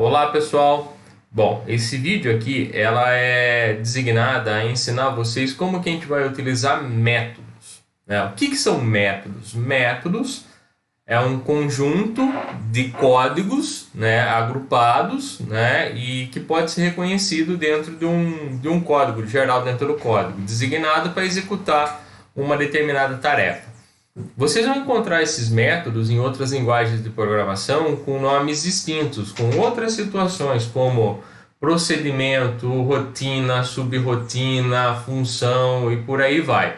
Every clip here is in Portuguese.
Olá pessoal, bom, esse vídeo aqui ela é designada a ensinar vocês como que a gente vai utilizar métodos, né? O que são métodos? Métodos é um conjunto de códigos, né, agrupados, né, e que pode ser reconhecido dentro de um código geral dentro do código, designado para executar uma determinada tarefa. Vocês vão encontrar esses métodos em outras linguagens de programação com nomes distintos, com outras situações como procedimento, rotina, subrotina, função e por aí vai.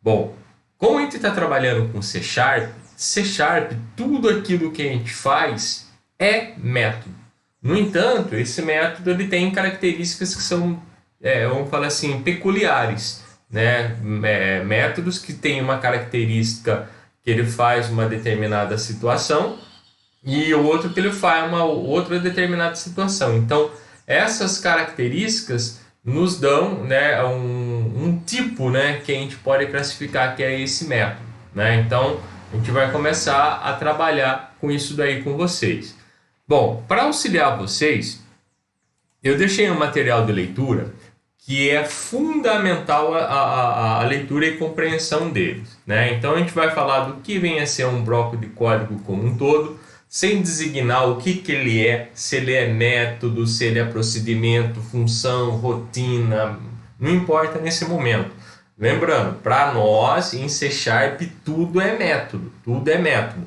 Bom, como a gente está trabalhando com C Sharp, tudo aquilo que a gente faz é método. No entanto, esse método ele tem características que são, vamos falar assim, peculiares, né? Métodos que têm uma característica que ele faz uma determinada situação e o outro que ele faz uma outra determinada situação. Então, essas características nos dão, né, um tipo, né, que a gente pode classificar que é esse método, né? Então, a gente vai começar a trabalhar com isso daí com vocês. Bom, para auxiliar vocês, eu deixei um material de leitura que é fundamental a leitura e compreensão deles, né? Então a gente vai falar do que vem a ser um bloco de código como um todo, sem designar o que ele é, se ele é método, se ele é procedimento, função, rotina, não importa nesse momento. Lembrando, para nós em C Sharp tudo é método, tudo é método.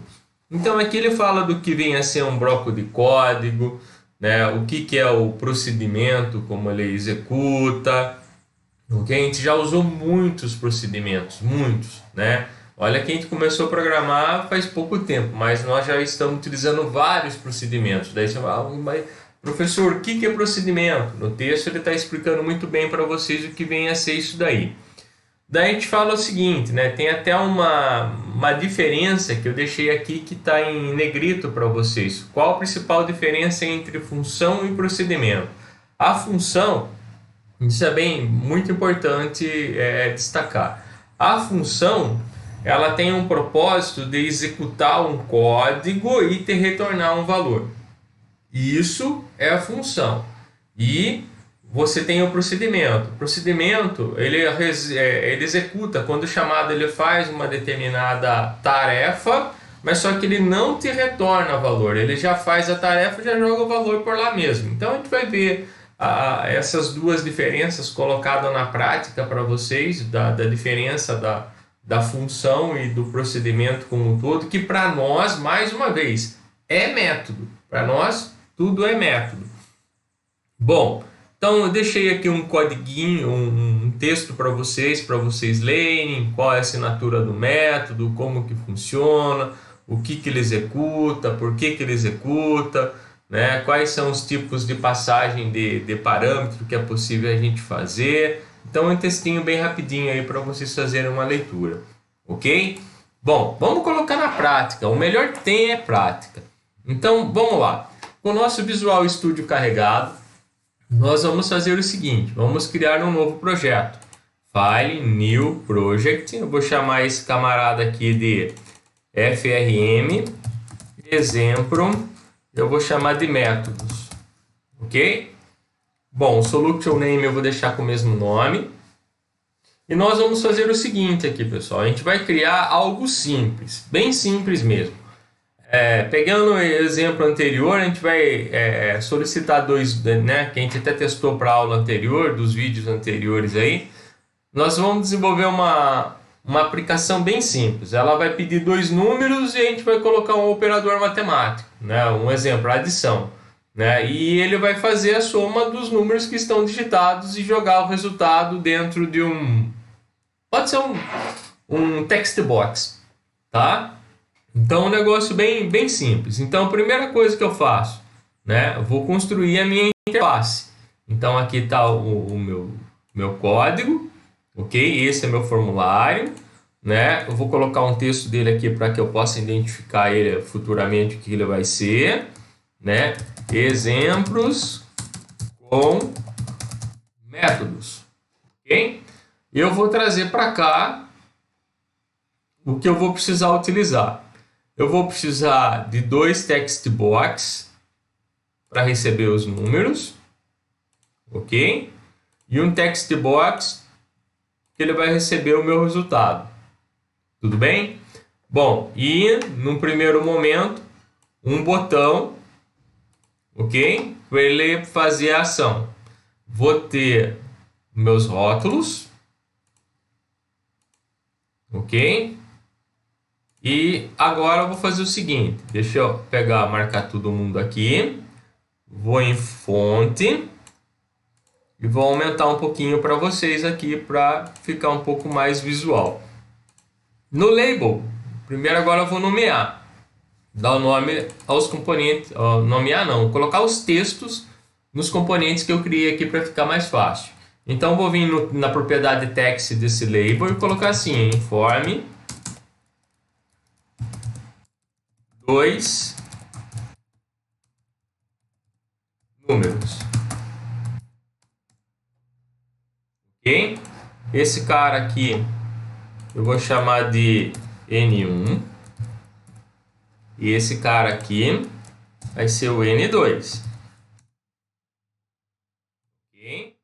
Então aqui ele fala do que vem a ser um bloco de código, né? O que é o procedimento, como ele executa. Okay? A gente já usou muitos procedimentos, muitos, né? Olha que a gente começou a programar faz pouco tempo, mas nós já estamos utilizando vários procedimentos. Daí você fala, mas, professor, o que é procedimento? No texto ele está explicando muito bem para vocês o que vem a ser isso daí. Daí a gente fala o seguinte, né? Tem até uma diferença que eu deixei aqui que está em negrito para vocês. Qual a principal diferença entre função e procedimento? A função, isso é muito importante destacar. A função, ela tem um propósito de executar um código e te retornar um valor. Isso é a função. E você tem o procedimento. O procedimento, ele executa, quando chamado ele faz uma determinada tarefa, mas só que ele não te retorna valor. Ele já faz a tarefa e já joga o valor por lá mesmo. Então a gente vai ver essas duas diferenças colocadas na prática para vocês, da diferença da função e do procedimento como um todo, que para nós, mais uma vez, é método. Para nós, tudo é método. Bom, então eu deixei aqui um codiguinho, um texto para vocês lerem, qual é a assinatura do método, como que funciona, o que ele executa, por que ele executa, né? Quais são os tipos de passagem de parâmetro que é possível a gente fazer. Então é um textinho bem rapidinho aí para vocês fazerem uma leitura, ok? Bom, vamos colocar na prática, o melhor que tem é prática. Então vamos lá, com o nosso Visual Studio carregado, nós vamos fazer o seguinte, vamos criar um novo projeto. File, New Project, eu vou chamar esse camarada aqui de FRM, exemplo, eu vou chamar de métodos, ok? Bom, o Solution Name eu vou deixar com o mesmo nome. E nós vamos fazer o seguinte aqui, pessoal, a gente vai criar algo simples, bem simples mesmo. Pegando o exemplo anterior, a gente vai solicitar dois, né, que a gente até testou para a aula anterior, dos vídeos anteriores aí. Nós vamos desenvolver uma aplicação bem simples. Ela vai pedir dois números e a gente vai colocar um operador matemático, né, um exemplo, adição, né, e ele vai fazer a soma dos números que estão digitados e jogar o resultado dentro de pode ser um text box, tá? Então, um negócio bem simples. Então, a primeira coisa que eu faço, né, eu vou construir a minha interface. Então, aqui está o meu código, ok? Esse é meu formulário, né? Eu vou colocar um texto dele aqui para que eu possa identificar ele futuramente, o que ele vai ser, né? Exemplos com métodos, ok? Eu vou trazer para cá o que eu vou precisar utilizar. Eu vou precisar de dois text box, para receber os números, ok? E um text box que ele vai receber o meu resultado. Tudo bem? Bom, e no primeiro momento, um botão, ok? Para ele fazer a ação. Vou ter meus rótulos, ok? E agora eu vou fazer o seguinte, deixa eu pegar, marcar todo mundo aqui, vou em fonte e vou aumentar um pouquinho para vocês aqui para ficar um pouco mais visual. No label, primeiro agora eu vou nomear, dar o nome aos componentes, nomear não, colocar os textos nos componentes que eu criei aqui para ficar mais fácil. Então vou vir na propriedade text desse label e colocar assim, informe 2 números. Ok? Esse cara aqui eu vou chamar de N1 e esse cara aqui vai ser o N2. Ok?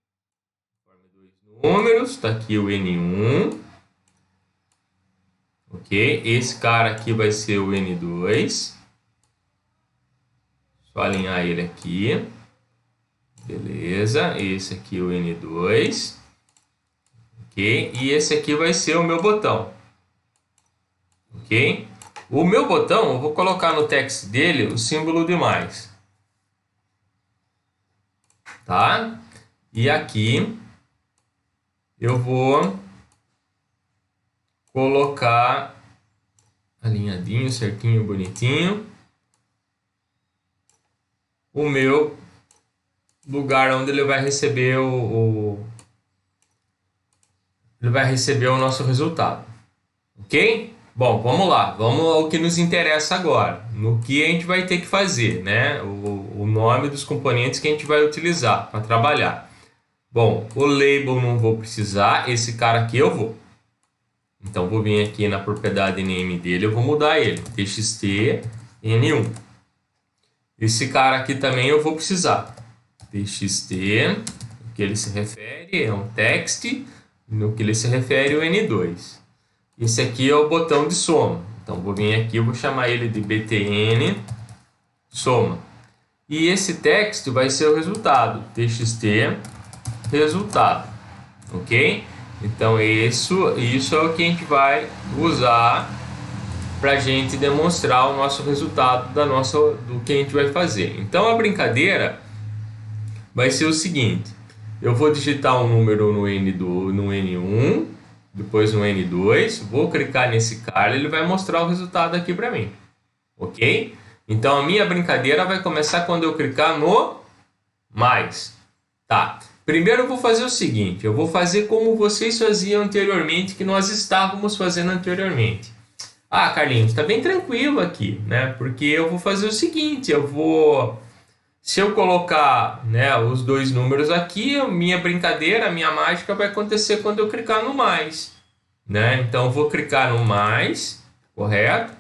Informe 2 números, está aqui o N1. Ok? Esse cara aqui vai ser o N2. Só alinhar ele aqui. Beleza. Esse aqui é o N2. Ok? E esse aqui vai ser o meu botão. Ok? O meu botão, eu vou colocar no text dele o símbolo de mais. Tá? E aqui eu vou colocar alinhadinho, certinho, bonitinho, o meu lugar onde ele vai receber ele vai receber o nosso resultado, ok? Bom, vamos lá, vamos ao que nos interessa agora, no que a gente vai ter que fazer, né? O nome dos componentes que a gente vai utilizar para trabalhar. Bom, o label não vou precisar, esse cara aqui eu vou. Então, vou vir aqui na propriedade name dele, eu vou mudar ele, txt n1. Esse cara aqui também eu vou precisar, txt, o que ele se refere é um text, no que ele se refere o n2. Esse aqui é o botão de soma, então vou vir aqui, eu vou chamar ele de btn soma. E esse text vai ser o resultado, txt resultado, ok? Então isso é o que a gente vai usar para a gente demonstrar o nosso resultado do que a gente vai fazer. Então a brincadeira vai ser o seguinte: eu vou digitar um número no N1, depois no N2, vou clicar nesse cara, ele vai mostrar o resultado aqui para mim, ok? Então a minha brincadeira vai começar quando eu clicar no mais, tá? Primeiro eu vou fazer o seguinte, eu vou fazer como vocês faziam anteriormente, que nós estávamos fazendo anteriormente. Ah, Carlinhos, está bem tranquilo aqui, né? Porque eu vou fazer o seguinte, se eu colocar, né, os dois números aqui, a minha brincadeira, a minha mágica vai acontecer quando eu clicar no mais, né? Então eu vou clicar no mais, correto?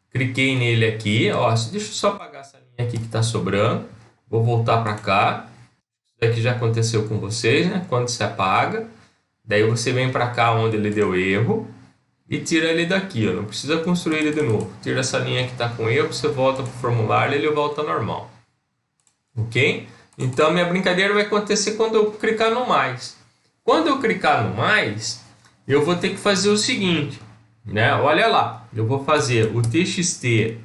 Cliquei nele aqui, ó, deixa eu só apagar essa linha aqui que está sobrando, vou voltar para cá. Isso aqui já aconteceu com vocês, né? Quando se apaga, daí você vem para cá onde ele deu erro e tira ele daqui, ó. Não precisa construir ele de novo. Tira essa linha que está com erro, você volta para o formulário e ele volta normal. Ok? Então minha brincadeira vai acontecer quando eu clicar no mais. Quando eu clicar no mais, eu vou ter que fazer o seguinte, né? Olha lá, eu vou fazer o txt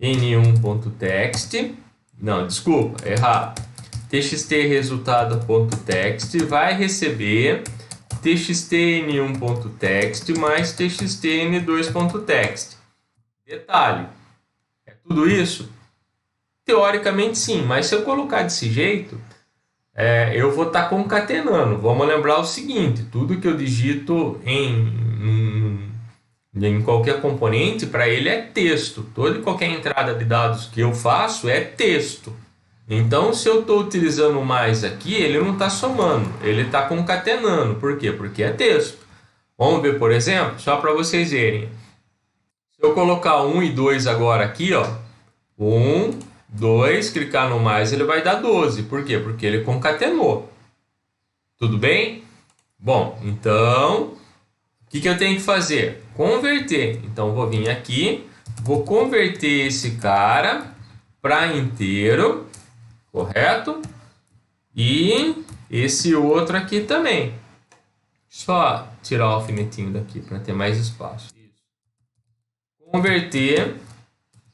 n1.text, não, desculpa, errado. Txt resultado.text vai receber txt_n1.text mais txt_n2.text. Detalhe, é tudo isso? Teoricamente sim, mas se eu colocar desse jeito, eu vou estar concatenando. Vamos lembrar o seguinte, tudo que eu digito em qualquer componente, para ele é texto. Toda e qualquer entrada de dados que eu faço é texto. Então, se eu estou utilizando mais aqui, ele não está somando, ele está concatenando. Por quê? Porque é texto. Vamos ver, por exemplo, só para vocês verem. Se eu colocar 1 e 2 agora aqui, ó, 1 2, clicar no mais, ele vai dar 12. Por quê? Porque ele concatenou. Tudo bem? Bom, então, o que eu tenho que fazer? Converter. Então, vou vir aqui, vou converter esse cara para inteiro, correto? E esse outro aqui também. Só tirar o alfinetinho daqui para ter mais espaço. Converter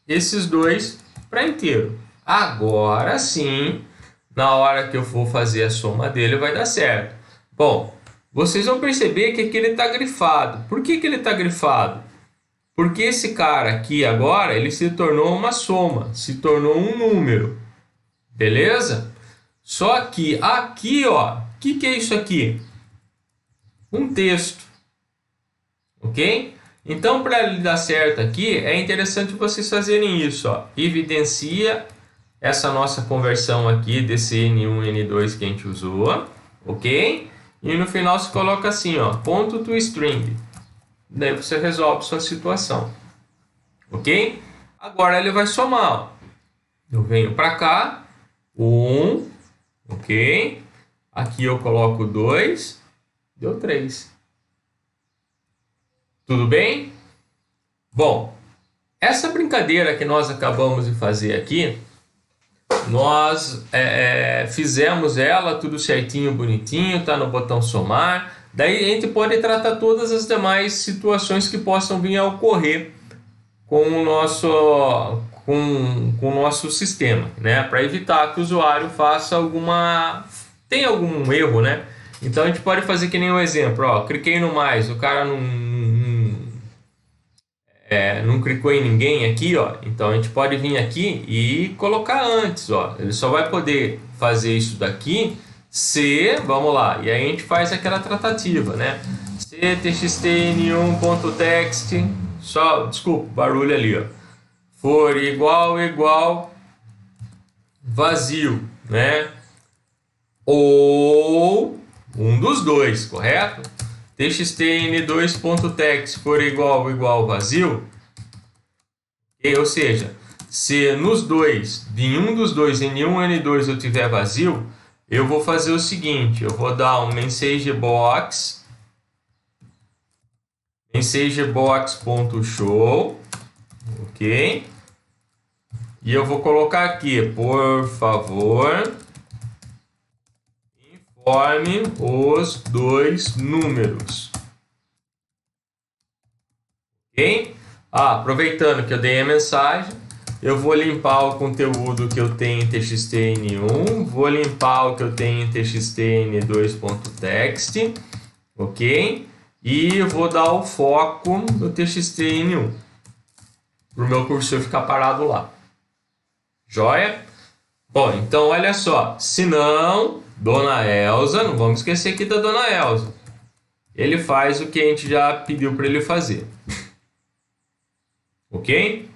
esses dois para inteiro. Agora sim, na hora que eu for fazer a soma dele, vai dar certo. Bom, vocês vão perceber que aqui ele está grifado. Por que ele está grifado? Porque esse cara aqui agora, ele se tornou uma soma, se tornou um número. Beleza? Só que aqui, ó, o que é isso aqui? Um texto. Ok? Então, para ele dar certo aqui, é interessante vocês fazerem isso, ó. Evidencia essa nossa conversão aqui desse N1 N2 que a gente usou, ok? E no final você coloca assim, ó, ponto to string. Daí você resolve sua situação, ok? Agora ele vai somar, ó. Eu venho para cá, 1, ok? Aqui eu coloco 2, deu 3. Tudo bem? Bom, essa brincadeira que nós acabamos de fazer aqui, nós fizemos ela tudo certinho, bonitinho, tá no botão somar. Daí a gente pode tratar todas as demais situações que possam vir a ocorrer com o nosso sistema, né? Para evitar que o usuário tenha algum erro, né? Então a gente pode fazer que nem um exemplo, ó, cliquei no mais, o cara não clicou em ninguém aqui, ó. Então a gente pode vir aqui e colocar antes, ó. Ele só vai poder fazer isso daqui se, vamos lá, e aí a gente faz aquela tratativa, né? Se txtn1.text, só, desculpa, barulho ali, ó, for igual vazio, né? Ou um dos dois, correto? txtn2.text for igual vazio, ou seja, se nos dois, em um dos dois, N1 N2 eu tiver vazio, eu vou fazer o seguinte, eu vou dar um messagebox.show, ok? E eu vou colocar aqui, por favor, informe os dois números. Ok? Aproveitando que eu dei a mensagem, eu vou limpar o conteúdo que eu tenho em txtn1, vou limpar o que eu tenho em txtn2.text, ok? E eu vou dar o foco no txtn1, para o meu cursor ficar parado lá. Joia? Bom, então olha só, se não, Dona Elza, não vamos esquecer aqui da Dona Elza, ele faz o que a gente já pediu para ele fazer. Ok?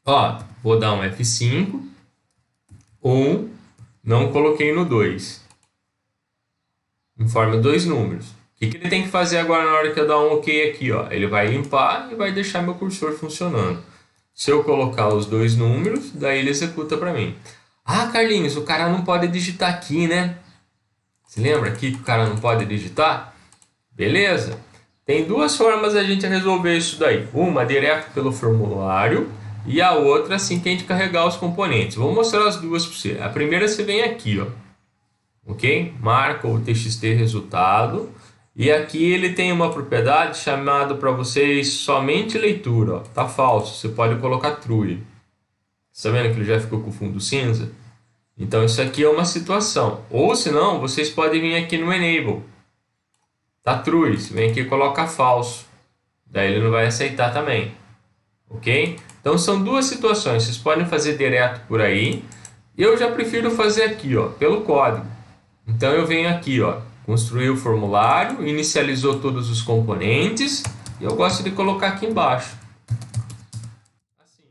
Ó, vou dar um F5. 1, não coloquei no 2. Informe dois números. O que ele tem que fazer agora na hora que eu dar um OK aqui? Ó? Ele vai limpar e vai deixar meu cursor funcionando. Se eu colocar os dois números, daí ele executa para mim. Ah, Carlinhos, o cara não pode digitar aqui, né? Se lembra aqui que o cara não pode digitar? Beleza. Tem duas formas a gente resolver isso daí. Uma direto pelo formulário e a outra assim que a gente carregar os componentes. Vou mostrar as duas para você. A primeira você vem aqui, ó. Ok? Marca o txt resultado. E aqui ele tem uma propriedade chamada para vocês somente leitura. Ó. Tá falso, você pode colocar true. Está vendo que ele já ficou com o fundo cinza? Então isso aqui é uma situação. Ou se não, vocês podem vir aqui no enable. Tá true, você vem aqui e coloca falso. Daí ele não vai aceitar também. Ok? Então são duas situações. Vocês podem fazer direto por aí. Eu já prefiro fazer aqui, ó, pelo código. Então eu venho aqui, ó, construir o formulário, inicializou todos os componentes e eu gosto de colocar aqui embaixo. Assim.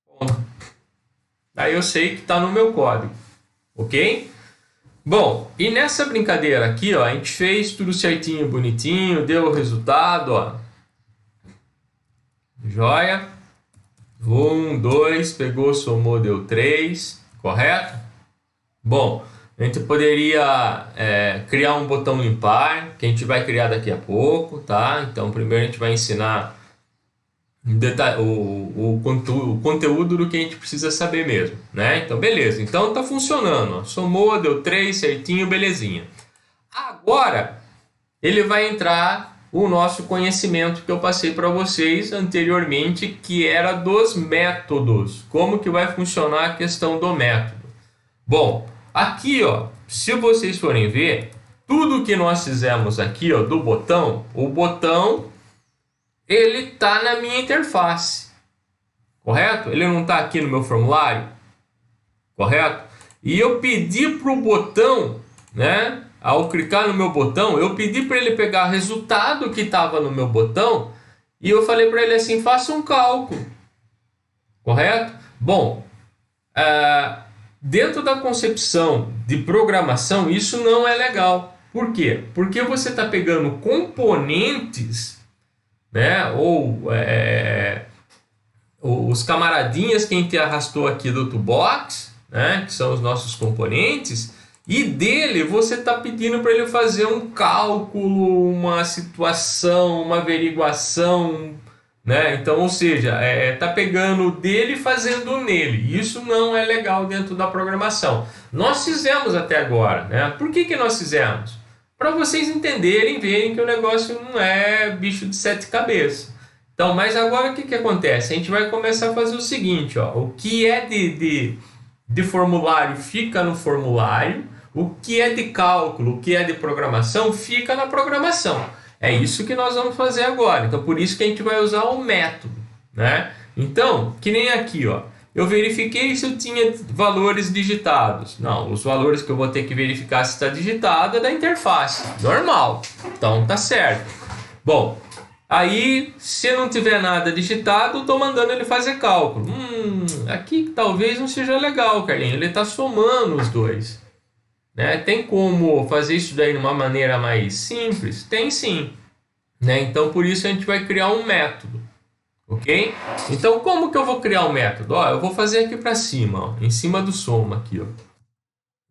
Ponto. Daí eu sei que está no meu código. Ok? Bom, e nessa brincadeira aqui, ó, a gente fez tudo certinho, bonitinho, deu o resultado, ó. Joia. 1, 2, pegou, somou, deu 3, correto? Bom, a gente poderia criar um botão impar, que a gente vai criar daqui a pouco, tá? Então, primeiro a gente vai ensinar o conteúdo do que a gente precisa saber mesmo, né? Então, beleza. Então, tá funcionando, ó. Somou, deu 3, certinho, belezinha. Agora, ele vai entrar o nosso conhecimento que eu passei para vocês anteriormente, que era dos métodos. Como que vai funcionar a questão do método? Bom, aqui, ó, se vocês forem ver, tudo que nós fizemos aqui, ó, do botão, o botão, ele tá na minha interface, correto? Ele não tá aqui no meu formulário, correto? E eu pedi para o botão, né? Ao clicar no meu botão, eu pedi para ele pegar o resultado que estava no meu botão e eu falei para ele assim, faça um cálculo, correto? Bom, dentro da concepção de programação, isso não é legal. Por quê? Porque você está pegando componentes, né? Ou os camaradinhas que a gente arrastou aqui do toolbox, né? Que são os nossos componentes, e dele você está pedindo para ele fazer um cálculo, uma situação, uma averiguação, né? Então, ou seja, tá pegando dele e fazendo nele. Isso não é legal dentro da programação. Nós fizemos até agora, né? Por que nós fizemos? Para vocês entenderem, verem que o negócio não é bicho de 7 cabeças. Então, mas agora o que acontece? A gente vai começar a fazer o seguinte, ó, o que é de formulário fica no formulário, o que é de cálculo, o que é de programação fica na programação. É isso que nós vamos fazer agora. Então, por isso que a gente vai usar o método, né? Então, que nem aqui, ó. Eu verifiquei se eu tinha valores digitados. Não, os valores que eu vou ter que verificar se está digitado é da interface. Normal. Então, tá certo. Bom, aí, se não tiver nada digitado, eu estou mandando ele fazer cálculo. Aqui talvez não seja legal, Carlinhos. Ele está somando os dois, né? Tem como fazer isso daí de uma maneira mais simples? Tem sim, né? Então, por isso a gente vai criar um método, ok? Então, como que eu vou criar um método? Ó, eu vou fazer aqui para cima, ó, em cima do soma aqui, ó.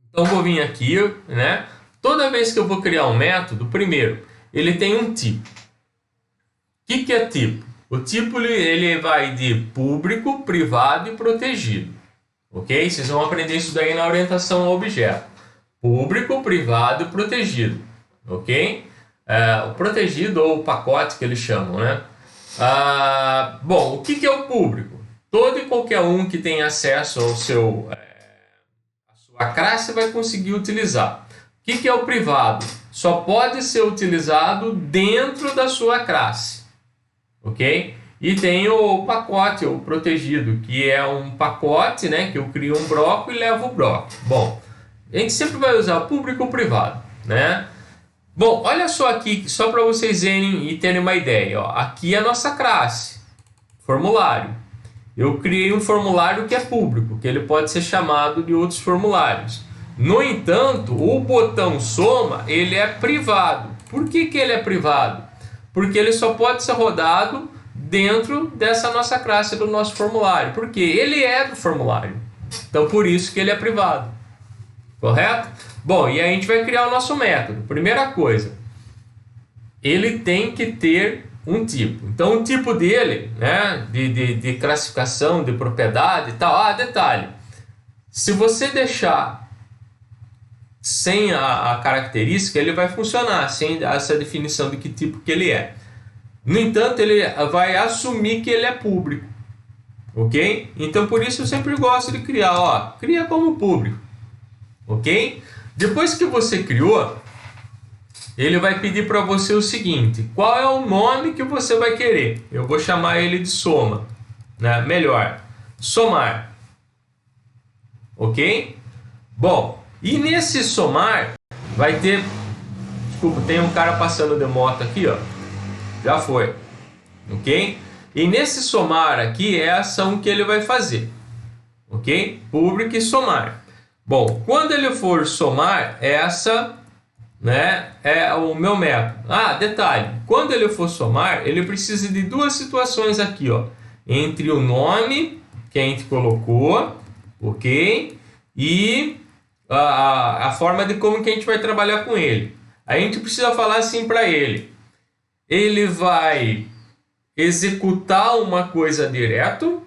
Então, eu vou vir aqui, né? Toda vez que eu vou criar um método, primeiro, ele tem um tipo. O que é tipo? O tipo ele vai de público, privado e protegido. Ok? Vocês vão aprender isso daí na orientação ao objeto. Público, privado e protegido. Ok? O protegido ou o pacote que eles chamam, né? Bom, o que é o público? Todo e qualquer um que tem acesso ao a sua classe vai conseguir utilizar. O que é o privado? Só pode ser utilizado dentro da sua classe. Ok? E tem o pacote, o protegido, que é um pacote, né? Que eu crio um bloco e levo o bloco. Bom, a gente sempre vai usar público ou privado, né? Bom, olha só aqui, só para vocês verem e terem uma ideia. Ó. Aqui é a nossa classe, formulário. Eu criei um formulário que é público, que ele pode ser chamado de outros formulários. No entanto, o botão soma, ele é privado. Por que ele é privado? Porque ele só pode ser rodado dentro dessa nossa classe do nosso formulário. Porque ele é do formulário. Então, por isso que ele é privado. Correto? Bom, e aí a gente vai criar o nosso método. Primeira coisa, ele tem que ter um tipo. Então, o tipo dele, né, de classificação, de propriedade e tal. Detalhe. Se você deixar sem a característica, ele vai funcionar, sem essa definição de que tipo que ele é. No entanto, ele vai assumir que ele é público. Ok? Então, por isso eu sempre gosto de criar. Ó, cria como público. Ok? Depois que você criou, ele vai pedir para você o seguinte: qual é o nome que você vai querer? Eu vou chamar ele de soma, né? Melhor, somar. Ok? Bom, e nesse somar vai ter... Desculpa, tem um cara passando de moto aqui, ó. Já foi. Ok? E nesse somar aqui é a ação que ele vai fazer. Ok? Público e somar. Bom, quando ele for somar, essa, né, é o meu método. Detalhe, quando ele for somar, ele precisa de duas situações aqui, ó. entre o nome que a gente colocou, ok? E a forma de como que a gente vai trabalhar com ele. A gente precisa falar assim para ele. Ele vai executar uma coisa direto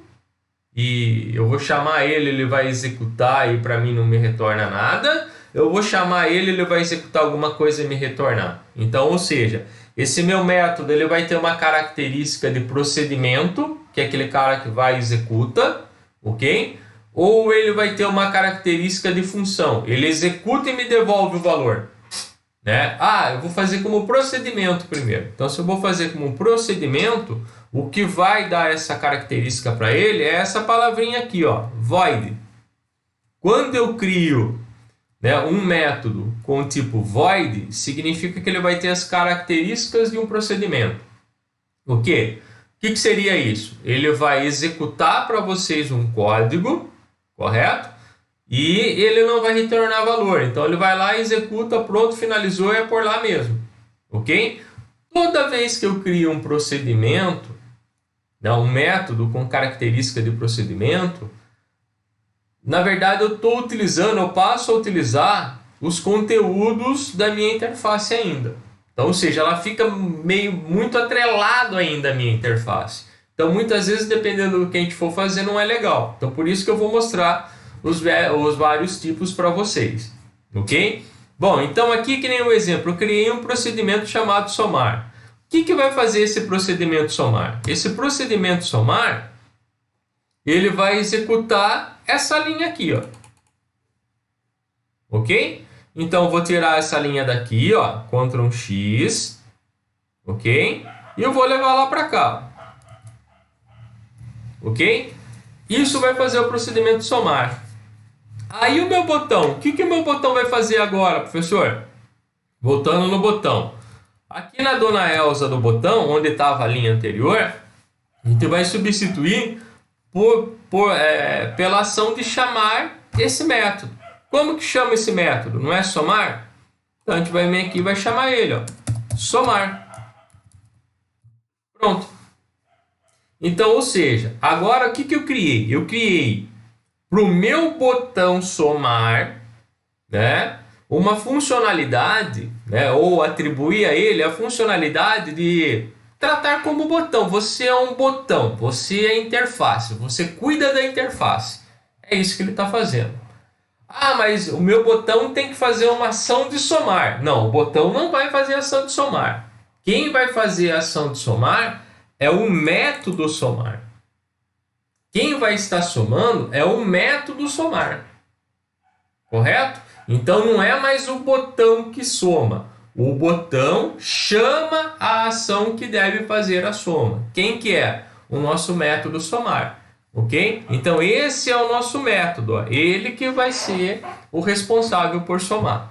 e eu vou chamar ele, ele vai executar e para mim não me retorna nada. Eu vou chamar ele, ele vai executar alguma coisa e me retornar. Então, ou seja, esse meu método ele vai ter uma característica de procedimento, que é aquele cara que vai e executa, ok? Ou ele vai ter uma característica de função, ele executa e me devolve o valor. Né? Eu vou fazer como procedimento primeiro. Então, se eu vou fazer como um procedimento, o que vai dar essa característica para ele é essa palavrinha aqui, ó, void. Quando eu crio, né, um método com o tipo void, significa que ele vai ter as características de um procedimento. O quê? O que seria isso? Ele vai executar para vocês um código, correto? E ele não vai retornar valor. Então ele vai lá, executa, pronto, finalizou, é por lá mesmo. Ok? Toda vez que eu crio um procedimento, né, um método com característica de procedimento, na verdade eu passo a utilizar os conteúdos da minha interface ainda. Então, ou seja, ela fica muito atrelado ainda à minha interface. Então, muitas vezes, dependendo do que a gente for fazer, não é legal. Então, por isso que eu vou mostrar os vários tipos para vocês, ok? Bom, então aqui que nem um exemplo, eu criei um procedimento chamado somar. O que vai fazer esse procedimento somar? Esse procedimento somar, ele vai executar essa linha aqui, ó. Ok? Então eu vou tirar essa linha daqui, ó, Ctrl X, ok? E eu vou levar lá para cá, ok? Isso vai fazer o procedimento somar. Aí o meu botão, o que o meu botão vai fazer agora, professor? Voltando no botão. Aqui na Dona Elza do botão, onde estava a linha anterior, a gente vai substituir pela ação de chamar esse método. Como que chama esse método? Não é somar? Então a gente vai vir aqui e vai chamar ele, ó, somar. Pronto. Então, ou seja, agora o que eu criei? Eu criei para o meu botão somar, né, uma funcionalidade, né, ou atribuir a ele a funcionalidade de tratar como botão. Você é um botão, você é interface, você cuida da interface. É isso que ele está fazendo. Mas o meu botão tem que fazer uma ação de somar. Não, o botão não vai fazer ação de somar. Quem vai fazer a ação de somar é o método somar. Quem vai estar somando é o método somar. Correto? Então não é mais o botão que soma. O botão chama a ação que deve fazer a soma. Quem que é? O nosso método somar. Ok? Então esse é o nosso método. Ó. Ele que vai ser o responsável por somar.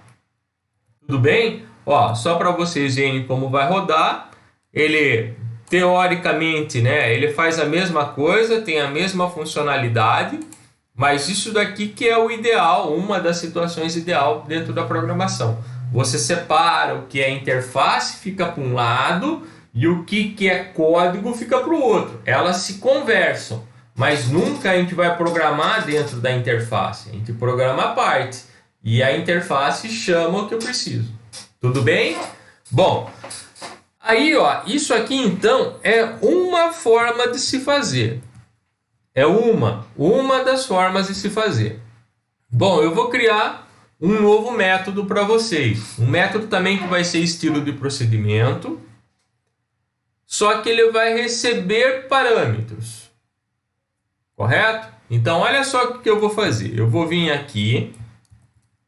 Tudo bem? Ó, só para vocês verem como vai rodar. Ele... teoricamente, né, ele faz a mesma coisa, tem a mesma funcionalidade, mas isso daqui que é o ideal, uma das situações ideal dentro da programação. Você separa o que é interface, fica para um lado, e o que é código fica para o outro. Elas se conversam, mas nunca a gente vai programar dentro da interface. A gente programa a parte, e a interface chama o que eu preciso. Tudo bem? Bom... Aí, ó, isso aqui então é uma forma de se fazer. É uma das formas de se fazer. Bom, eu vou criar um novo método para vocês. Um método também que vai ser estilo de procedimento. Só que ele vai receber parâmetros. Correto? Então, olha só o que eu vou fazer. Eu vou vir aqui,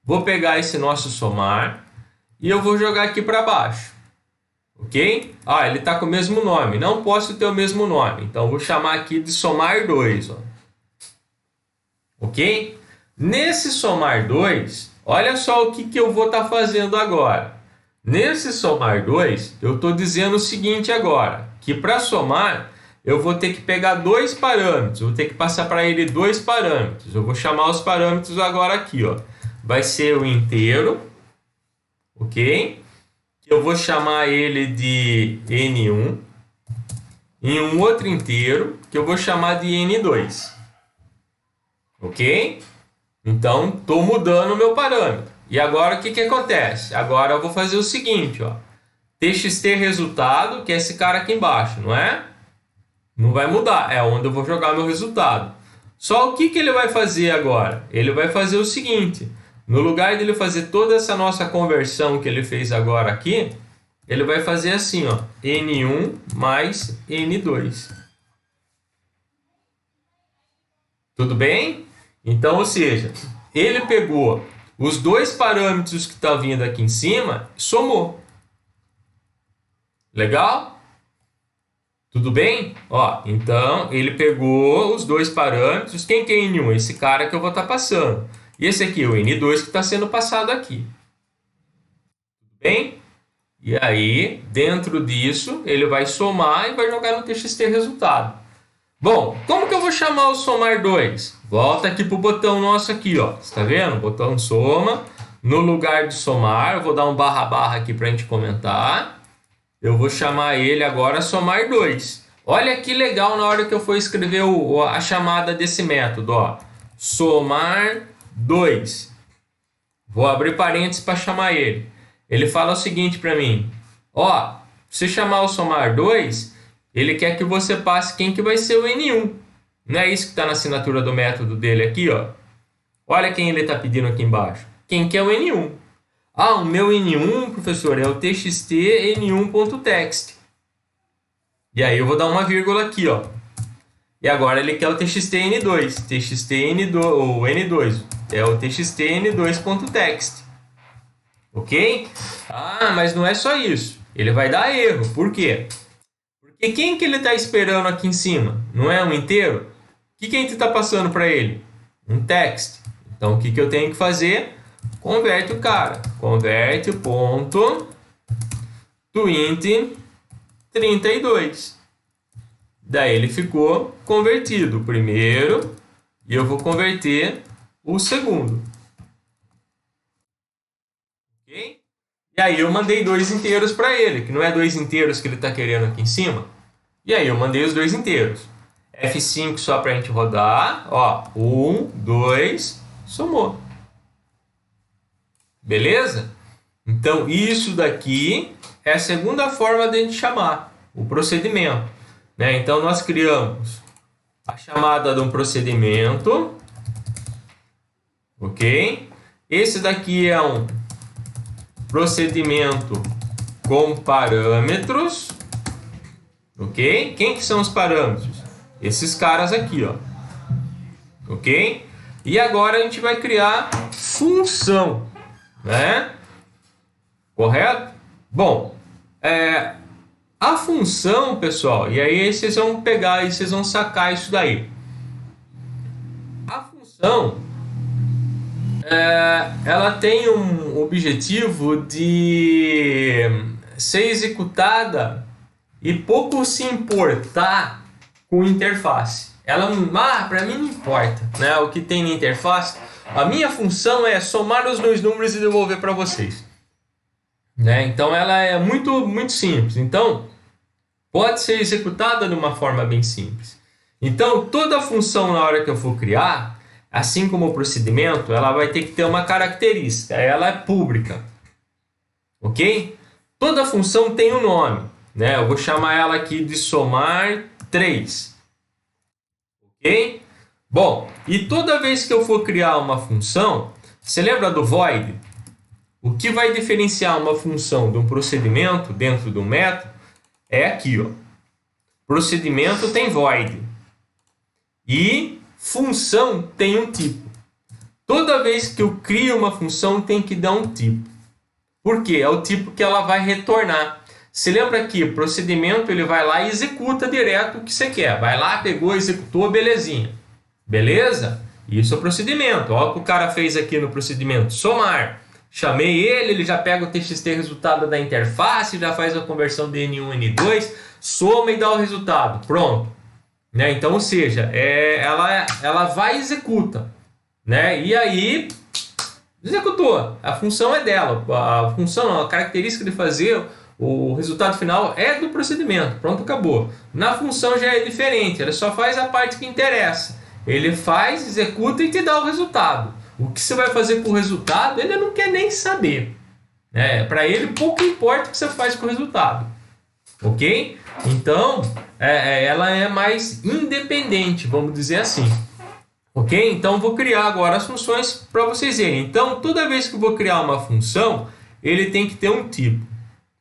vou pegar esse nosso somar e eu vou jogar aqui para baixo. Ok? Ele está com o mesmo nome. Não posso ter o mesmo nome. Então, vou chamar aqui de somar 2. Ó. Ok? Nesse somar 2, olha só o que eu vou estar fazendo agora. Nesse somar 2, eu estou dizendo o seguinte agora. Que para somar, eu vou ter que pegar dois parâmetros. Eu vou ter que passar para ele dois parâmetros. Eu vou chamar os parâmetros agora aqui. Ó. Vai ser o inteiro. Ok? Eu vou chamar ele de N1, em um outro inteiro que eu vou chamar de N2. Ok? Então, estou mudando o meu parâmetro. E agora, o que acontece? Agora eu vou fazer o seguinte, ó. TXT resultado, que é esse cara aqui embaixo, não é? Não vai mudar, é onde eu vou jogar meu resultado. Só o que ele vai fazer agora? Ele vai fazer o seguinte, no lugar de ele fazer toda essa nossa conversão que ele fez agora aqui, ele vai fazer assim, ó, N1 mais N2. Tudo bem? Então, ou seja, ele pegou os dois parâmetros que estão vindo aqui em cima e somou. Legal? Tudo bem? Ó, então, ele pegou os dois parâmetros. Quem que é N1? Esse cara que eu vou estar passando. E esse aqui é o N2 que está sendo passado aqui. Tudo bem? E aí, dentro disso, ele vai somar e vai jogar no TXT resultado. Bom, como que eu vou chamar o somar 2? Volta aqui para o botão nosso aqui, ó. Você está vendo? O botão soma. No lugar de somar, eu vou dar um barra barra aqui para a gente comentar. Eu vou chamar ele agora somar 2. Olha que legal na hora que eu for escrever a chamada desse método, ó. Somar 2. Vou abrir parênteses para chamar ele. Ele fala o seguinte para mim. Ó, se chamar o somar 2, ele quer que você passe quem que vai ser o N1. Não é isso que está na assinatura do método dele aqui, ó. Olha quem ele está pedindo aqui embaixo. Quem que é o N1? Ah, o meu N1, professor, é o txt n1.text. E aí eu vou dar uma vírgula aqui, ó. E agora ele quer o txt n2. Txt n2, ou n2, é o txt n2.text. Ok? Ah, mas não é só isso. Ele vai dar erro. Por quê? Porque quem que ele está esperando aqui em cima? Não é um inteiro? O que a gente está passando para ele? Um text. Então, o que eu tenho que fazer? Converte o cara. Converte o ponto to int 32. Daí ele ficou convertido o primeiro e eu vou converter o segundo. Ok? E aí eu mandei dois inteiros para ele, que não é dois inteiros que ele está querendo aqui em cima. E aí eu mandei os dois inteiros. F5 só para a gente rodar. Ó, 1, 2, somou. Beleza? Então isso daqui é a segunda forma de a gente chamar o procedimento. Né? Então nós criamos a chamada de um procedimento. Ok? Esse daqui é um procedimento com parâmetros. Ok? Quem que são os parâmetros? Esses caras aqui, ó. Ok? E agora a gente vai criar função, né? Correto? Bom, a função, pessoal, e aí vocês vão pegar e vocês vão sacar isso daí. A função, ela tem um objetivo de ser executada e pouco se importar com interface. Ela, para mim não importa, né? O que tem na interface. A minha função é somar os dois números e devolver para vocês. Né? Então ela é muito simples. Então pode ser executada de uma forma bem simples. Então toda função na hora que eu for criar, assim como o procedimento, ela vai ter que ter uma característica. Ela é pública. Ok? Toda função tem um nome. Né? Eu vou chamar ela aqui de somar 3. Ok? Bom, e toda vez que eu for criar uma função, você lembra do void? O que vai diferenciar uma função de um procedimento dentro de um método é aqui, ó. Procedimento tem void. E função tem um tipo. Toda vez que eu crio uma função, tem que dar um tipo. Por quê? É o tipo que ela vai retornar. Se lembra que o procedimento ele vai lá e executa direto o que você quer. Vai lá, pegou, executou, belezinha. Beleza? Isso é o procedimento. Olha o que o cara fez aqui no procedimento. Somar. Chamei ele já pega o TXT resultado da interface, já faz a conversão de N1, N2, soma e dá o resultado. Pronto. Né? Então, ou seja, ela vai e executa. Né? E aí, executou. A função é dela. A função, a característica de fazer o resultado final é do procedimento, pronto, acabou. Na função já é diferente, ele só faz a parte que interessa. Ele faz, executa e te dá o resultado. O que você vai fazer com o resultado, ele não quer nem saber. Para ele, pouco importa o que você faz com o resultado. Ok? Então, ela é mais independente, vamos dizer assim. Ok? Então, vou criar agora as funções para vocês verem. Então, toda vez que eu vou criar uma função, ele tem que ter um tipo.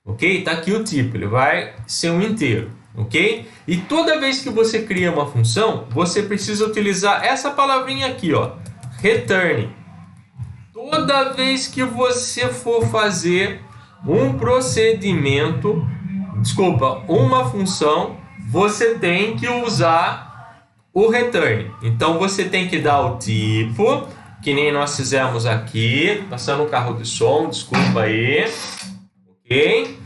Ok? Está aqui o tipo, ele vai ser um inteiro. Ok? E toda vez que você cria uma função, você precisa utilizar essa palavrinha aqui, ó, return. Toda vez que você for fazer um procedimento, uma função, você tem que usar o return. Então você tem que dar o tipo, que nem nós fizemos aqui, passando o carro de som, desculpa aí. Ok?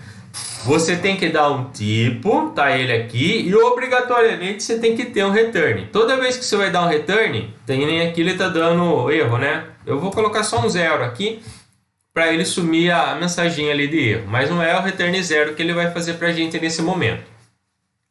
Você tem que dar um tipo, tá ele aqui, e obrigatoriamente você tem que ter um return. Toda vez que você vai dar um return, tem nem aqui ele tá dando erro, né? Eu vou colocar só um 0 aqui, para ele sumir a mensagem ali de erro. Mas não é o return 0 que ele vai fazer para a gente nesse momento.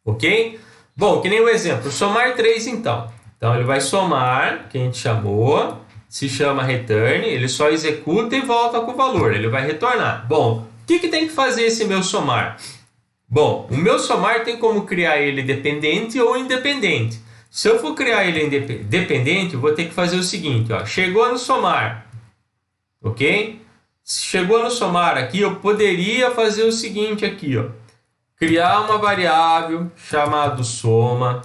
Ok? Bom, que nem o exemplo, somar 3 então. Então ele vai somar, que a gente chamou, se chama return, ele só executa e volta com o valor, ele vai retornar. Bom, o que tem que fazer esse meu somar? Bom, o meu somar tem como criar ele dependente ou independente. Se eu for criar ele dependente, eu vou ter que fazer o seguinte, ó, chegou no somar, ok? Chegou no somar aqui, eu poderia fazer o seguinte aqui, ó, criar uma variável chamada soma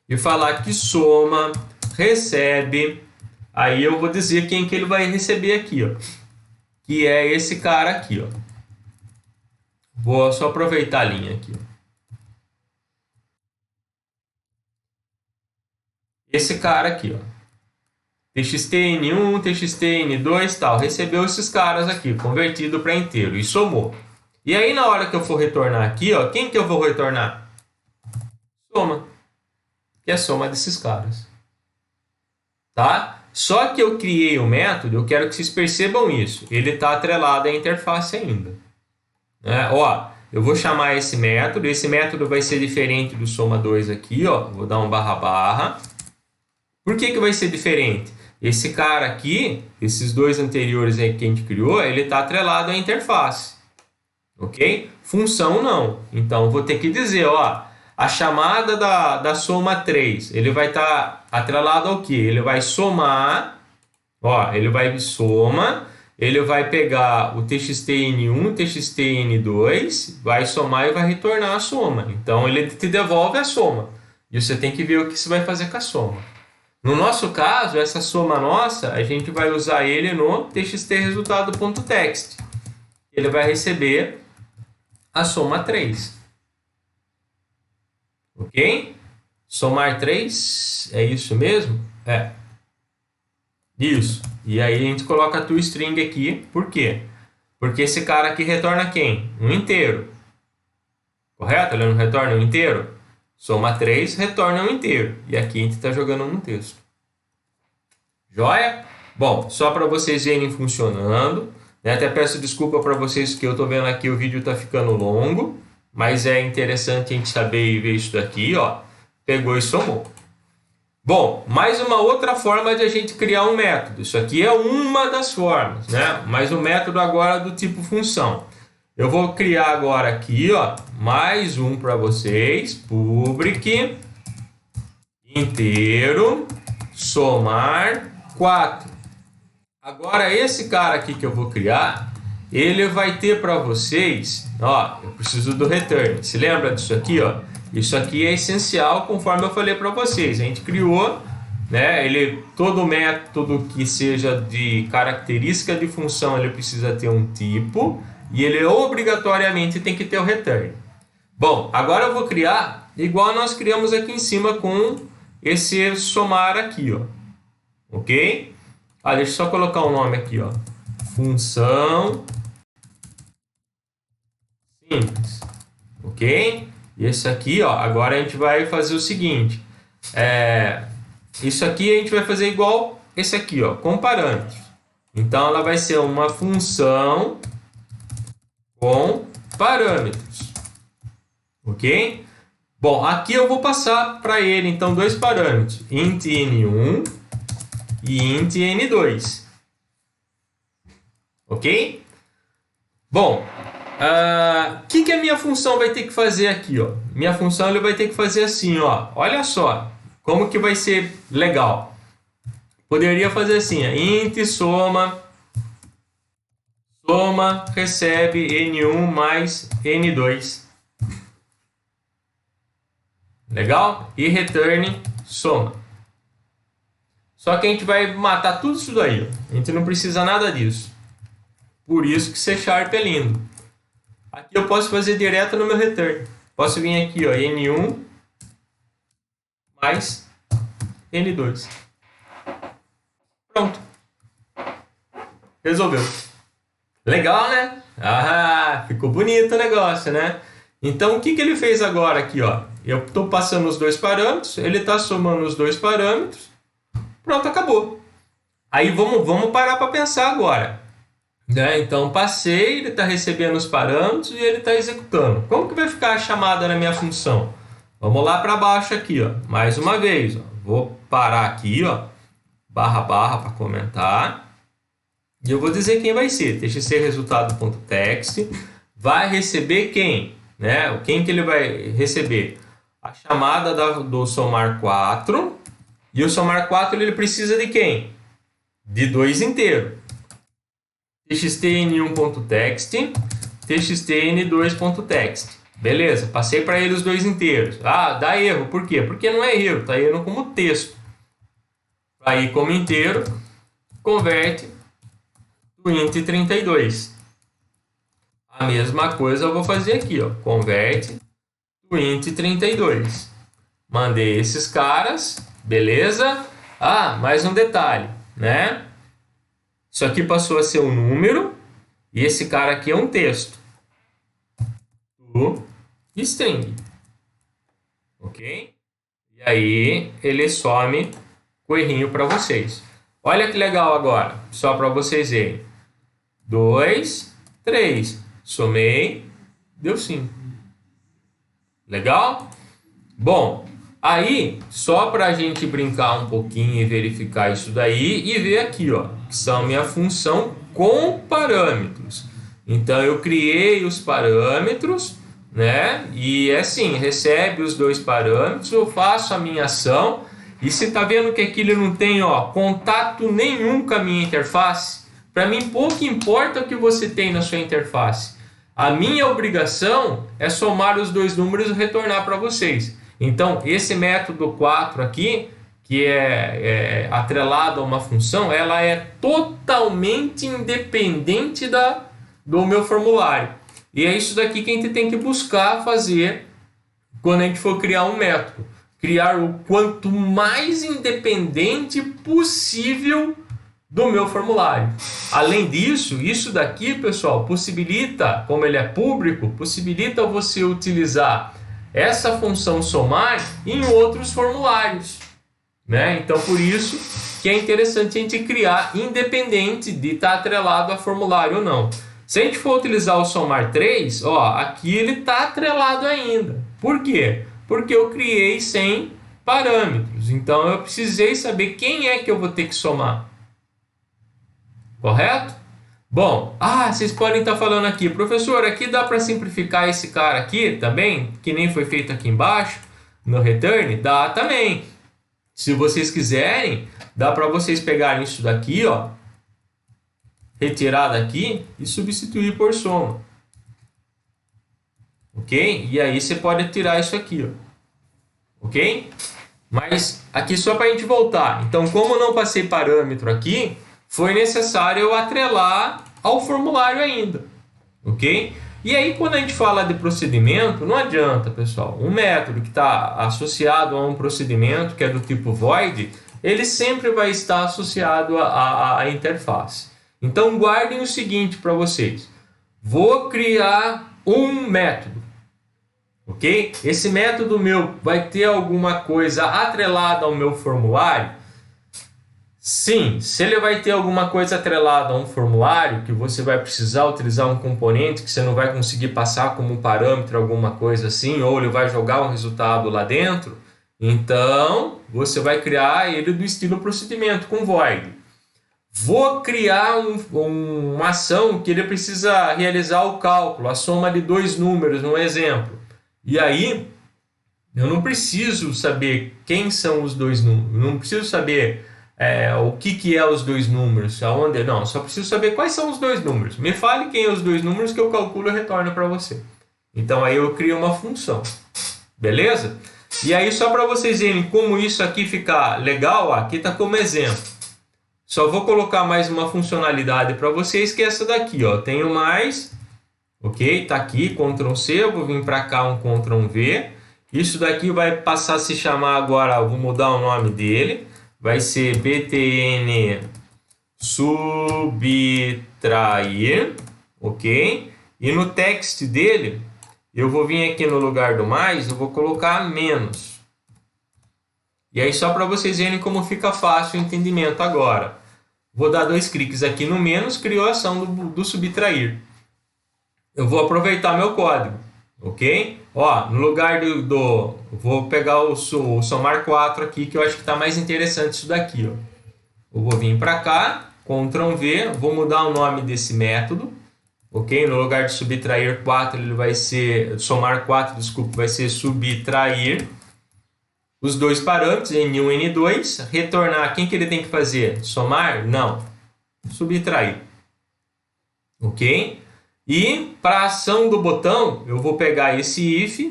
e falar que soma recebe, aí eu vou dizer quem que ele vai receber aqui, ó, que é esse cara aqui, ó. Vou só aproveitar a linha aqui, ó. Esse cara aqui, ó. TXTN1, TXTN2, tal, recebeu esses caras aqui, convertido para inteiro e somou. E aí na hora que eu for retornar aqui, ó, quem que eu vou retornar? Soma, que é a soma desses caras. Tá? Só que eu criei o método, eu quero que vocês percebam isso. Ele está atrelado à interface ainda. Ó, eu vou chamar esse método vai ser diferente do soma2 aqui, ó. Vou dar um barra. Por que vai ser diferente? Esse cara aqui, esses dois anteriores aí que a gente criou, ele está atrelado à interface. Ok? Função não. Então, vou ter que dizer, ó, a chamada da soma 3, ele vai estar atrelado ao quê? Ele vai somar, ó, ele vai soma, ele vai pegar o TXTN1, TXTN2, vai somar e vai retornar a soma. Então, ele te devolve a soma. E você tem que ver o que você vai fazer com a soma. No nosso caso, essa soma nossa, a gente vai usar ele no txtresultado.txt. Ele vai receber a soma 3. Ok? Somar 3, é isso mesmo? É. Isso. E aí a gente coloca a toString aqui. Por quê? Porque esse cara aqui retorna quem? Um inteiro. Correto? Ele não retorna um inteiro? Soma 3, retorna um inteiro. E aqui a gente está jogando no texto. Joia? Bom, só para vocês verem funcionando. Até peço desculpa para vocês que eu estou vendo aqui o vídeo está ficando longo. Mas é interessante a gente saber e ver isso daqui, ó. Pegou e somou. Bom, mais uma outra forma de a gente criar um método. Isso aqui é uma das formas, né? Mas o método agora do tipo função. Eu vou criar agora aqui, ó, mais um para vocês. Public inteiro somar 4. Agora esse cara aqui que eu vou criar, ele vai ter para vocês, ó, eu preciso do return. Se lembra disso aqui, ó? Isso aqui é essencial, conforme eu falei para vocês. A gente criou, né? Todo método que seja de característica de função, ele precisa ter um tipo e ele obrigatoriamente tem que ter o return. Bom, agora eu vou criar igual nós criamos aqui em cima com esse somar aqui, ó. Ok? Deixa eu só colocar o nome aqui, ó. Função simples. Ok? E esse aqui, ó, agora a gente vai fazer o seguinte. Isso aqui a gente vai fazer igual esse aqui, ó, com parâmetros. Então, ela vai ser uma função com parâmetros. Ok? Bom, aqui eu vou passar para ele, então, dois parâmetros, int n1 e int n2. Ok? Bom, que a minha função vai ter que fazer aqui? Ó? Minha função ele vai ter que fazer assim, ó. Olha só, como que vai ser legal. Poderia fazer assim, ó, int soma recebe n1 mais n2. Legal? E return soma. Só que a gente vai matar tudo isso daí. Ó. A gente não precisa nada disso. Por isso que C# é lindo. Aqui eu posso fazer direto no meu return. Posso vir aqui, ó, n1 mais n2. Pronto. Resolveu. Legal, né? Ah, ficou bonito o negócio, né? Então, o que ele fez agora aqui, ó? Eu estou passando os dois parâmetros, ele está somando os dois parâmetros. Pronto, acabou. Aí vamos parar para pensar agora. Né? Então, passei, ele está recebendo os parâmetros e ele está executando. Como que vai ficar a chamada na minha função? Vamos lá para baixo aqui, ó. Mais uma vez, ó. Vou parar aqui, ó. // para comentar. E eu vou dizer quem vai ser. txt resultado.txt vai receber quem? Né? Quem que ele vai receber? A chamada do somar 4. E o somar 4 ele precisa de quem? De 2 inteiros. txt_n1.txt, txt_n2.txt. Beleza, passei para ele os dois inteiros. Ah, dá erro. Por quê? Porque não é erro, está erro como texto. Aí, como inteiro, converte o int 32. A mesma coisa eu vou fazer aqui, ó. Converte o int 32. Mandei esses caras, beleza? Ah, mais um detalhe, né? Isso aqui passou a ser um número e esse cara aqui é um texto. String. Ok? E aí ele some com o errinho para vocês. Olha que legal agora, só para vocês verem. 2, 3. Somei, deu 5. Legal? Bom, aí, só para a gente brincar um pouquinho e verificar isso daí e ver aqui, ó, que são minha função com parâmetros. Então, eu criei os parâmetros, né? E assim, recebe os dois parâmetros, eu faço a minha ação. E você está vendo que aqui ele não tem, ó, contato nenhum com a minha interface? Para mim, pouco importa o que você tem na sua interface. A minha obrigação é somar os dois números e retornar para vocês. Então, esse método 4 aqui, que é atrelado a uma função, ela é totalmente independente do meu formulário. E é isso daqui que a gente tem que buscar fazer quando a gente for criar um método. Criar o quanto mais independente possível do meu formulário. Além disso, isso daqui, pessoal, possibilita, como ele é público, possibilita você utilizar essa função somar em outros formulários, né? Então, por isso que é interessante a gente criar independente de estar atrelado a formulário ou não. Se a gente for utilizar o somar 3, ó, aqui ele está atrelado ainda. Por quê? Porque eu criei sem parâmetros. Então, eu precisei saber quem é que eu vou ter que somar. Correto? Bom, vocês podem estar falando aqui, professor, aqui dá para simplificar esse cara aqui também, que nem foi feito aqui embaixo, no return? Dá também. Se vocês quiserem, dá para vocês pegarem isso daqui, ó, retirar daqui e substituir por soma. Ok? E aí você pode tirar isso aqui, ó. Ok? Mas aqui só para a gente voltar. Então, como eu não passei parâmetro aqui, foi necessário eu atrelar ao formulário ainda, ok? E aí, quando a gente fala de procedimento, não adianta, pessoal. Um método que está associado a um procedimento que é do tipo void, ele sempre vai estar associado à interface. Então, guardem o seguinte para vocês. Vou criar um método, ok? Esse método meu vai ter alguma coisa atrelada ao meu formulário? Sim, se ele vai ter alguma coisa atrelada a um formulário que você vai precisar utilizar um componente que você não vai conseguir passar como um parâmetro, alguma coisa assim, ou ele vai jogar um resultado lá dentro, então você vai criar ele do estilo procedimento com void. Vou criar uma ação que ele precisa realizar o cálculo, a soma de dois números, um exemplo. E aí, eu não preciso saber quem são os dois números, não preciso saber o que é os dois números, aonde, não, só preciso saber quais são os dois números. Me fale quem é os dois números que eu calculo e retorno para você. Então aí eu crio uma função, beleza? E aí só para vocês verem como isso aqui fica legal, aqui está como exemplo. Só vou colocar mais uma funcionalidade para vocês, que é essa daqui, ó. Tenho mais, ok? Tá aqui, Ctrl C, eu vou vir para cá, um Ctrl V. Isso daqui vai passar a se chamar agora, eu vou mudar o nome dele. Vai ser btn subtrair, ok? E no text dele, eu vou vir aqui no lugar do mais, eu vou colocar menos. E aí só para vocês verem como fica fácil o entendimento agora. Vou dar dois cliques aqui no menos, criou a ação do subtrair. Eu vou aproveitar meu código, ok? Ó, no lugar vou pegar o somar 4 aqui, que eu acho que está mais interessante isso daqui, ó. Eu vou vir para cá, Ctrl V, vou mudar o nome desse método, ok? No lugar de subtrair 4, ele vai ser, somar 4, desculpa, vai ser subtrair os dois parâmetros, N1 e N2, retornar, quem que ele tem que fazer? Somar? Não, subtrair, ok? E para a ação do botão, eu vou pegar esse if,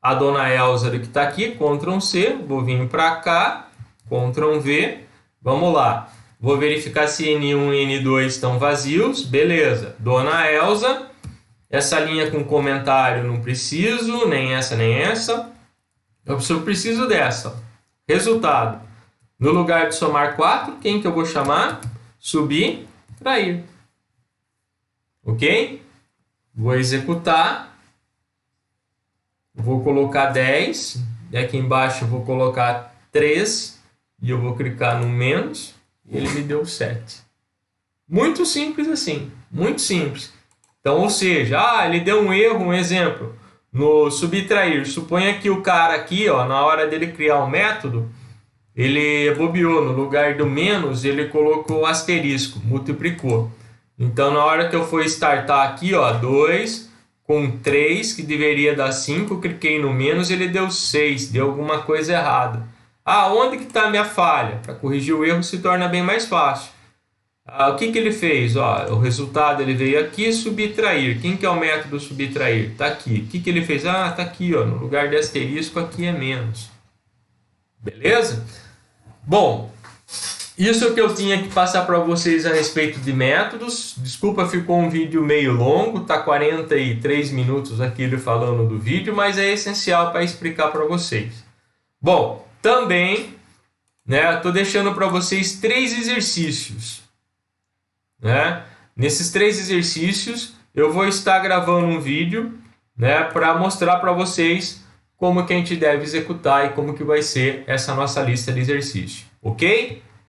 a dona Elza que está aqui, Ctrl C, vou vir para cá, Ctrl V, vamos lá. Vou verificar se N1 e N2 estão vazios, beleza. Dona Elza, essa linha com comentário não preciso, nem essa, nem essa. Eu preciso dessa. Resultado, no lugar de somar 4, quem que eu vou chamar? Subtrair. Ok? Vou executar. Vou colocar 10. E aqui embaixo eu vou colocar 3. E eu vou clicar no menos. E ele me deu 7. Muito simples assim. Muito simples. Então, ou seja, ele deu um erro, um exemplo. No subtrair, suponha que o cara aqui, ó, na hora dele criar um método, ele bobeou, no lugar do menos, ele colocou asterisco, multiplicou. Então, na hora que eu for startar aqui, ó, 2 com 3, que deveria dar 5, cliquei no menos, ele deu 6, deu alguma coisa errada. Ah, onde que está a minha falha? Para corrigir o erro se torna bem mais fácil. O que ele fez? Ó, o resultado ele veio aqui, subtrair. Quem que é o método subtrair? Está aqui. O que ele fez? Ah, está aqui, ó, no lugar de asterisco, aqui é menos. Beleza? Bom, isso que eu tinha que passar para vocês a respeito de métodos. Desculpa, ficou um vídeo meio longo, tá 43 minutos aqui ele falando do vídeo, mas é essencial para explicar para vocês. Bom, também, né, estou deixando para vocês 3 exercícios. Né? Nesses 3 exercícios eu vou estar gravando um vídeo, né, para mostrar para vocês como que a gente deve executar e como que vai ser essa nossa lista de exercício, ok?